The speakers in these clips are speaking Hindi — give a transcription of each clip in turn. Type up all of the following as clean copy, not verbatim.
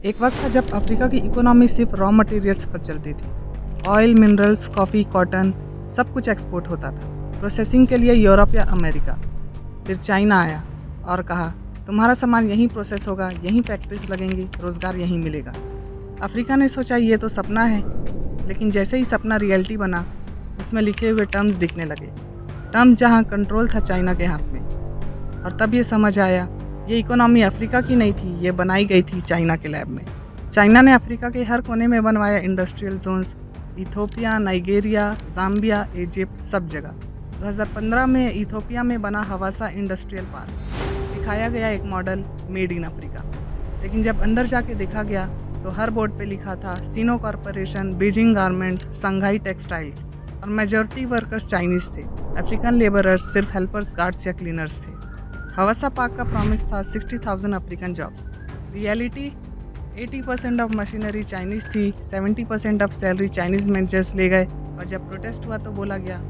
एक वक्त था जब अफ्रीका की इकोनॉमी सिर्फ रॉ मटेरियल्स पर चलती थी। ऑयल, मिनरल्स, कॉफ़ी, कॉटन, सब कुछ एक्सपोर्ट होता था प्रोसेसिंग के लिए यूरोप या अमेरिका। फिर चाइना आया और कहा, तुम्हारा सामान यहीं प्रोसेस होगा, यहीं फैक्ट्रीज लगेंगी, रोज़गार यहीं मिलेगा। अफ्रीका ने सोचा ये तो सपना है, लेकिन जैसे ही सपना रियलिटी बना, उसमें लिखे हुए टर्म्स दिखने लगे। टर्म्स जहाँ कंट्रोल था चाइना के हाथ में। और तब ये समझ आया, ये इकोनॉमी अफ्रीका की नहीं थी, ये बनाई गई थी चाइना के लैब में। चाइना ने अफ्रीका के हर कोने में बनवाया industrial zones. Ethiopia, Nigeria, Zambia, Egypt, सब जगह। 2015 में इथोपिया में बना हवासा इंडस्ट्रियल पार्क। दिखाया गया एक मॉडल मेड इन अफ्रीका। लेकिन जब अंदर जाके देखा गया तो हर बोर्ड पे लिखा था सीनो कॉरपोरेशन, बीजिंग गारमेंट्स, संघाई टेक्सटाइल्स, और मेजॉरिटी वर्कर्स चाइनीज थे। अफ्रीकन लेबरर्स सिर्फ हेल्पर्स, गार्ड्स या क्लीनर्स थे। हवासा पार्क का प्रॉमिस था 60,000 African jobs. Reality 80% of machinery Chinese थी, 70% ऑफ सैलरी चाइनीज मैनेजर्स ले गए। और जब प्रोटेस्ट हुआ तो बोला गया,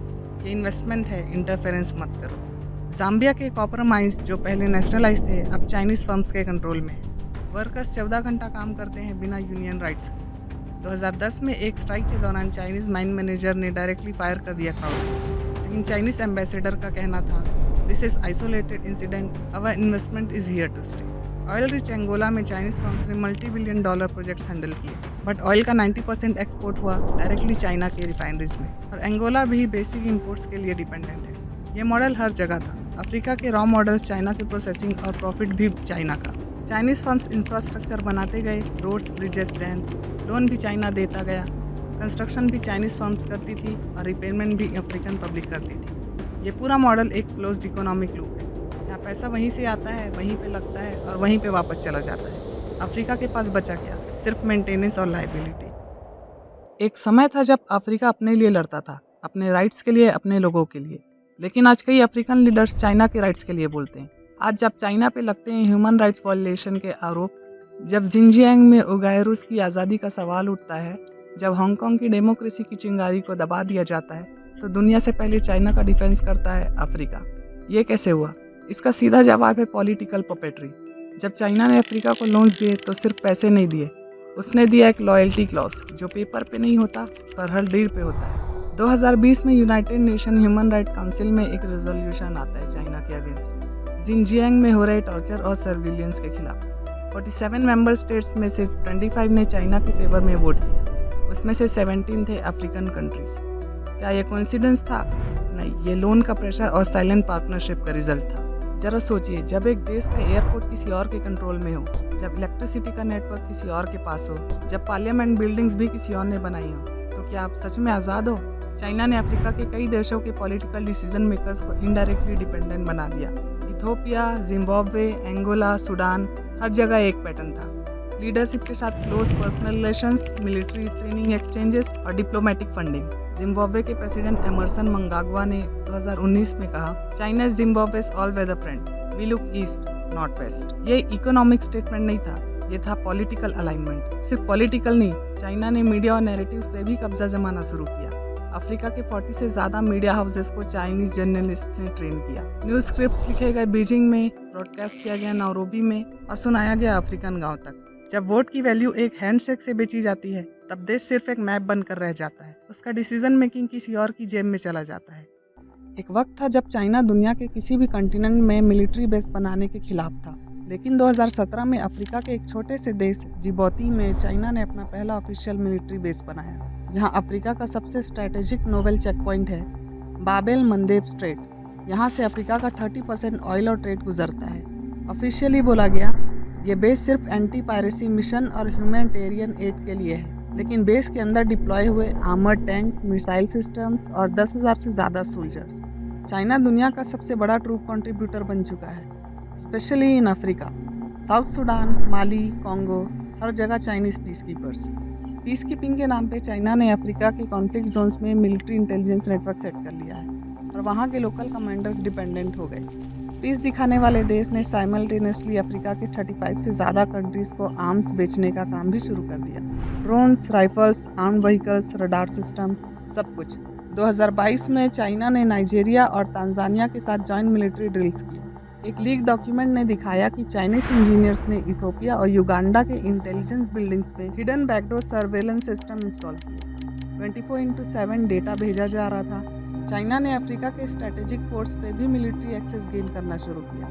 ये इन्वेस्टमेंट है, इंटरफेरेंस मत करो। जाम्बिया के कॉपर माइंस जो पहले नेशनलाइज थे, अब चाइनीज फर्म्स के कंट्रोल में है। वर्कर्स 14 घंटा काम करते हैं बिना यूनियन राइट्स के। 2010 में एक स्ट्राइक के दौरान चाइनीज माइन मैनेजर ने डायरेक्टली फायर कर दिया क्राउड। लेकिन चाइनीज एम्बेसडर का कहना था, this is isolated incident, our investment is here to stay. Oil rich Angola में चाइनीज फर्म्स ने $multi-billion प्रोजेक्ट्स हैंडल किए, बट ऑयल का 90% एक्सपोर्ट हुआ डायरेक्टली चाइना के रिफाइनरीज में। और एंगोला भी बेसिक इंपोर्ट्स के लिए डिपेंडेंट है। ये मॉडल हर जगह था। अफ्रीका के रॉ मॉडल, चाइना की प्रोसेसिंग और प्रॉफिट भी चाइना का। चाइनीज फर्म्स इंफ्रास्ट्रक्चर बनाते गए, रोड्स, ब्रिजेस, डैम्स। लोन भी चाइना देता गया। कंस्ट्रक्शन भी चाइनीज फर्म्स करती थी और रिपेयरमेंट भी अफ्रीकन पब्लिक करती थी। ये पूरा मॉडल एक क्लोज्ड इकोनॉमिक लूप है। यहाँ पैसा वहीं से आता है, वहीं पे लगता है और वहीं पे वापस चला जाता है। अफ्रीका के पास बचा क्या? सिर्फ मेंटेनेंस और लाइबिलिटी। एक समय था जब अफ्रीका अपने लिए लड़ता था, अपने राइट्स के लिए, अपने लोगों के लिए। लेकिन आज कई अफ्रीकन लीडर्स चाइना के राइट्स के लिए बोलते हैं। आज जब चाइना पे लगते हैं ह्यूमन राइट्स वायलेशन के आरोप, जब जिनजियांग में उगायरूस की आज़ादी का सवाल उठता है, जब हांगकांग की डेमोक्रेसी की चिंगारी को दबा दिया जाता है, तो दुनिया से पहले चाइना का डिफेंस करता है अफ्रीका। ये कैसे हुआ? इसका सीधा जवाब है पॉलिटिकल पपेट्री। जब चाइना ने अफ्रीका को लोन्स दिए तो सिर्फ पैसे नहीं दिए, उसने दिया एक लॉयल्टी क्लॉज जो पेपर पे नहीं होता पर हर डील पे होता है। 2020 में United nation human right council में एक रेजोल्यूशन आता है चाइना के अगेंस्ट, जिनजियांग में हो रहे टॉर्चर और सर्विलियंस के खिलाफ। 47 मेंबर स्टेट्स में से 25 ने चाइना के फेवर में वोट किया, उसमें से 17 थे अफ्रीकन कंट्रीज। क्या ये कोइंसिडेंस था? नहीं, ये लोन का प्रेशर और साइलेंट पार्टनरशिप का रिजल्ट था। जरा सोचिए, जब एक देश का एयरपोर्ट किसी और के कंट्रोल में हो, जब इलेक्ट्रिसिटी का नेटवर्क किसी और के पास हो, जब पार्लियामेंट बिल्डिंग्स भी किसी और ने बनाई हो, तो क्या आप सच में आज़ाद हो? चाइना ने अफ्रीका के कई देशों के पॉलिटिकल डिसीजन मेकर्स को इनडायरेक्टली डिपेंडेंट बना दिया। इथोपिया, जिम्बाब्वे, एंगोला, सूडान, हर जगह एक पैटर्न था। लीडरशिप के साथ close personal relations, military training exchanges और डिप्लोमेटिक फंडिंग। जिम्बाब्वे के प्रेसिडेंट एमरसन मंगाग्वा ने 2019 में कहा, China is Zimbabwe's all weather friend, we look east not west. ये इकोनॉमिक स्टेटमेंट नहीं था, ये था पॉलिटिकल अलाइनमेंट। सिर्फ पॉलिटिकल नहीं, चाइना ने मीडिया और नैरेटिव्स पे भी कब्जा जमाना शुरू किया। अफ्रीका के 40 से ज़्यादा मीडिया हाउसेस को चाइनीज जर्नलिस्ट ने ट्रेन किया। न्यूज़ स्क्रिप्ट्स लिखे गए बीजिंग में, ब्रॉडकास्ट किया गया नायरोबी में और सुनाया गया अफ्रीकन गांव तक। जब वोट की वैल्यू एक हैंडशेक से बेची जाती है, तब देश सिर्फ एक मैप बनकर रह जाता है, उसका डिसीजन मेकिंग किसी और की जेब में चला जाता है। एक वक्त था जब चाइना दुनिया के किसी भी कंटिनेंट में मिलिट्री बेस बनाने के खिलाफ था, लेकिन 2017 में अफ्रीका के एक छोटे से देश जिबौती में चाइना ने अपना पहला ऑफिशियल मिलिट्री बेस बनाया, जहां अफ्रीका का सबसे स्ट्रैटेजिक नोवेल चेक पॉइंट है बाबेल मंदेब स्ट्रेट। यहाँ से अफ्रीका का 30% ऑयल और ट्रेड गुजरता है। ऑफिशियली बोला गया, ये बेस सिर्फ एंटी पायरेसी मिशन और ह्यूमैनिटेरियन एड के लिए है, लेकिन बेस के अंदर डिप्लॉय हुए आर्मर्ड टैंक्स, मिसाइल सिस्टम्स और 10,000 से ज़्यादा सोल्जर्स। चाइना दुनिया का सबसे बड़ा ट्रूप कंट्रीब्यूटर बन चुका है, specially in Africa. South Sudan, Mali, Congo, हर जगह Chinese peacekeepers. Peacekeeping के नाम पे चाइना ने अफ्रीका के कॉन्फ्लिक्ट जोन्स में मिलिट्री इंटेलिजेंस नेटवर्क सेट कर लिया है और वहाँ के लोकल कमांडर्स डिपेंडेंट हो गए। पीस दिखाने वाले देश ने साइमल्टेनियसली अफ्रीका के 35 से ज़्यादा कंट्रीज़ को आर्म्स बेचने का काम भी शुरू कर दिया। Drones, rifles, armed vehicles, radar system, सब कुछ। 2022 में चाइना ने नाइजीरिया और तांजानिया के साथ जॉइंट मिलिट्री ड्रिल्स किए। एक लीक डॉक्यूमेंट ने दिखाया कि चाइनीज इंजीनियर्स ने इथियोपिया और युगांडा के इंटेलिजेंस बिल्डिंग्स पे hidden backdoor surveillance system install किए। 24/7 डेटा भेजा जा रहा था। चाइना ने अफ्रीका के स्ट्रेटेजिक पोर्ट्स पे भी मिलिट्री एक्सेस गेन करना शुरू किया।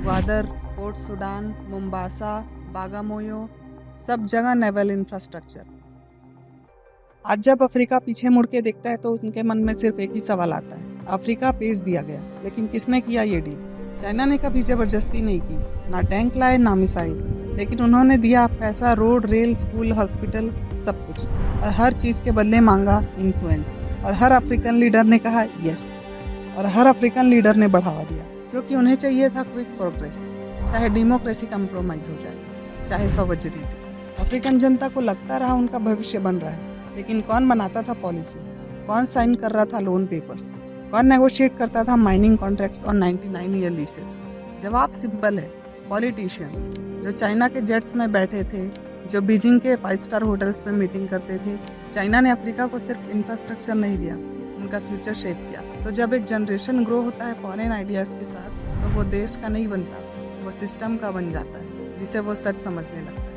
ग्वादर, पोर्ट सुडान, मोम्बासा, बागामोयो, सब जगह नेवल इंफ्रास्ट्रक्चर। आज जब अफ्रीका पीछे मुड़ के देखता है तो उनके मन में सिर्फ एक ही सवाल आता है, अफ्रीका पेश दिया गया, लेकिन किसने किया ये डील? चाइना ने कभी जबरदस्ती नहीं की, ना टैंक लाए ना मिसाइल्स, लेकिन उन्होंने दिया पैसा, रोड, रेल, स्कूल, हॉस्पिटल, सब कुछ, और हर चीज़ के बदले मांगा इन्फ्लुएंस। और हर अफ्रीकन लीडर ने कहा यस, और हर अफ्रीकन लीडर ने बढ़ावा दिया, क्योंकि उन्हें चाहिए था क्विक प्रोग्रेस, चाहे डेमोक्रेसी कंप्रोमाइज हो जाए, चाहे सोवरेनिटी। अफ्रीकन जनता को लगता रहा उनका भविष्य बन रहा है, लेकिन कौन बनाता था पॉलिसी, कौन साइन कर रहा था लोन पेपर्स, कौन नेगोशिएट करता था माइनिंग कॉन्ट्रैक्ट्स और 99 ईयर लीसेस? जवाब सिंपल है, पॉलिटिशियंस, जो चाइना के जेट्स में बैठे थे, जो बीजिंग के 5 स्टार होटल्स में मीटिंग करते थे। चाइना ने अफ्रीका को सिर्फ इंफ्रास्ट्रक्चर नहीं दिया, उनका फ्यूचर शेप किया। तो जब एक जनरेशन ग्रो होता है फॉरेन आइडियाज़ के साथ, तो वो देश का नहीं बनता, वो सिस्टम का बन जाता है, जिसे वो सच समझने लगता है।